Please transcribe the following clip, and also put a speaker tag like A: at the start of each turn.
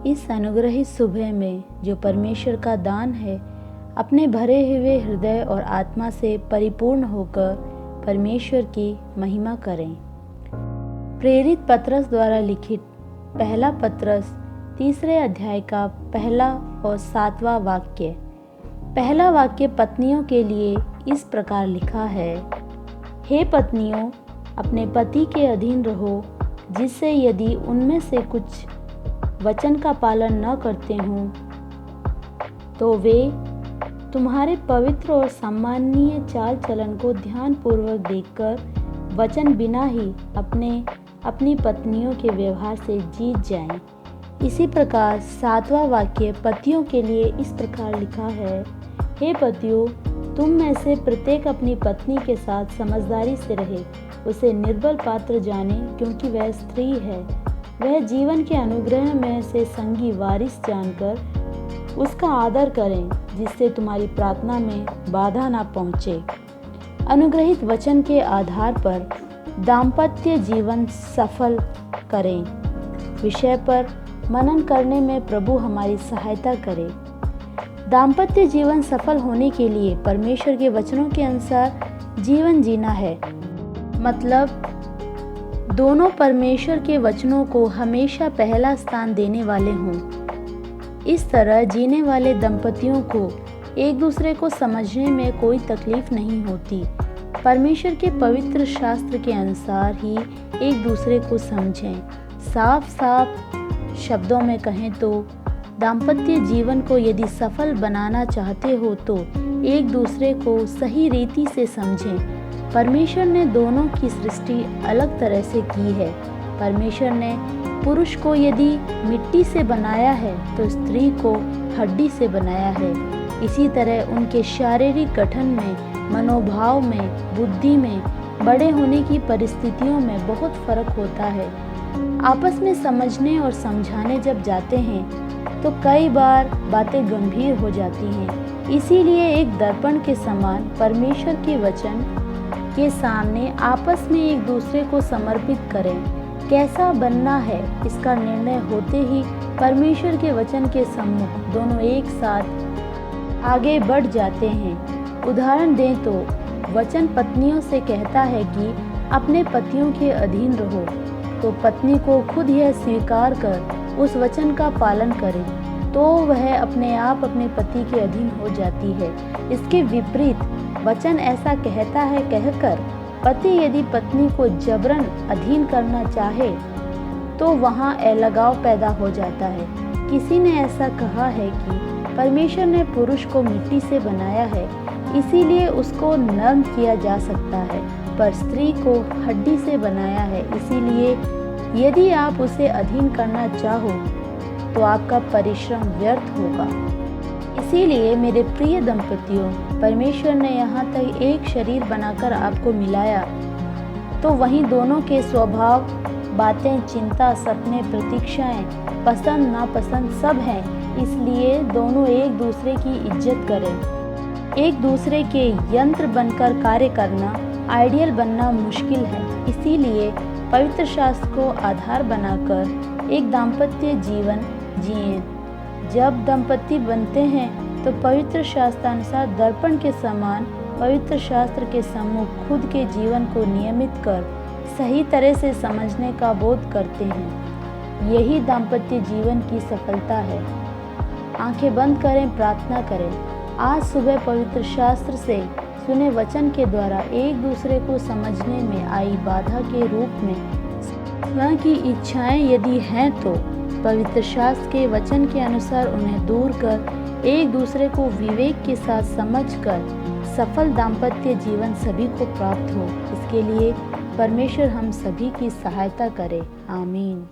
A: इस अनुग्रहित सुबह में जो परमेश्वर का दान है, अपने भरे हुए हृदय और आत्मा से परिपूर्ण होकर परमेश्वर की महिमा करें। प्रेरित पतरस द्वारा लिखित पहला पतरस 3 अध्याय का 1 और 7वां वाक्य। पहला वाक्य पत्नियों के लिए इस प्रकार लिखा है, हे पत्नियों, अपने पति के अधीन रहो, जिससे यदि उनमें से कुछ वचन का पालन न करते हों तो वे तुम्हारे पवित्र और सम्माननीय चाल चलन को ध्यानपूर्वक देखकर वचन बिना ही अपनी पत्नियों के व्यवहार से जीत जाएं। इसी प्रकार 7वां वाक्य पतियों के लिए इस प्रकार लिखा है, हे पतियों, तुम में से प्रत्येक अपनी पत्नी के साथ समझदारी से रहे, उसे निर्बल पात्र जाने, क्योंकि वह स्त्री है। वह जीवन के अनुग्रह में से संगी वारिस जानकर उसका आदर करें, जिससे तुम्हारी प्रार्थना में बाधा ना पहुँचे। अनुग्रहित वचन के आधार पर दाम्पत्य जीवन सफल करें विषय पर मनन करने में प्रभु हमारी सहायता करे। दाम्पत्य जीवन सफल होने के लिए परमेश्वर के वचनों के अनुसार जीवन जीना है, मतलब दोनों परमेश्वर के वचनों को हमेशा पहला स्थान देने वाले हों। इस तरह जीने वाले दंपतियों को एक दूसरे को समझने में कोई तकलीफ नहीं होती। परमेश्वर के पवित्र शास्त्र के अनुसार ही एक दूसरे को समझें। साफ साफ शब्दों में कहें तो दाम्पत्य जीवन को यदि सफल बनाना चाहते हो तो एक दूसरे को सही रीति से समझें। परमेश्वर ने दोनों की सृष्टि अलग तरह से की है। परमेश्वर ने पुरुष को यदि मिट्टी से बनाया है तो स्त्री को हड्डी से बनाया है। इसी तरह उनके शारीरिक गठन में, मनोभाव में, बुद्धि में, बड़े होने की परिस्थितियों में बहुत फर्क होता है। आपस में समझने और समझाने जब जाते हैं तो कई बार बातें गंभीर हो जाती हैं। इसीलिए एक दर्पण के समान परमेश्वर के वचन के सामने आपस में एक दूसरे को समर्पित करें। कैसा बनना है इसका निर्णय होते ही परमेश्वर के वचन के सम्मुख दोनों एक साथ आगे बढ़ जाते हैं। उदाहरण दें तो वचन पत्नियों से कहता है कि अपने पतियों के अधीन रहो, तो पत्नी को खुद यह स्वीकार कर उस वचन का पालन करे तो वह अपने आप अपने पति के अधीन हो जाती है। इसके विपरीत वचन ऐसा कहता है कहकर पति यदि पत्नी को जबरन अधीन करना चाहे तो वहाँ अलगाव पैदा हो जाता है। किसी ने ऐसा कहा है कि परमेश्वर ने पुरुष को मिट्टी से बनाया है, इसीलिए उसको नर्म किया जा सकता है, पर स्त्री को हड्डी से बनाया है, इसीलिए यदि आप उसे अधीन करना चाहो तो आपका परिश्रम व्यर्थ होगा। इसीलिए मेरे प्रिय दंपतियों, परमेश्वर ने यहाँ तक एक शरीर बनाकर आपको मिलाया, तो वहीं दोनों के स्वभाव, बातें, चिंता, सपने, प्रतीक्षाएं, पसंद नापसंद सब हैं। इसलिए दोनों एक दूसरे की इज्जत करें। एक दूसरे के यंत्र बनकर कार्य करना, आइडियल बनना मुश्किल है। इसीलिए पवित्र शास्त्र को आधार बनाकर एक दाम्पत्य जीवन जिएं। जब दंपति बनते हैं तो पवित्र शास्त्रानुसार दर्पण के समान पवित्र शास्त्र के सम्मुख खुद के जीवन को नियमित कर सही तरह से समझने का बोध करते हैं। यही दाम्पत्य जीवन की सफलता है। आंखें बंद करें, प्रार्थना करें। आज सुबह पवित्र शास्त्र से सुने वचन के द्वारा एक दूसरे को समझने में आई बाधा के रूप में स्वयं की इच्छाएं यदि हैं तो पवित्र शास्त्र के वचन के अनुसार उन्हें दूर कर एक दूसरे को विवेक के साथ समझकर सफल दाम्पत्य जीवन सभी को प्राप्त हो। इसके लिए परमेश्वर हम सभी की सहायता करे। आमीन।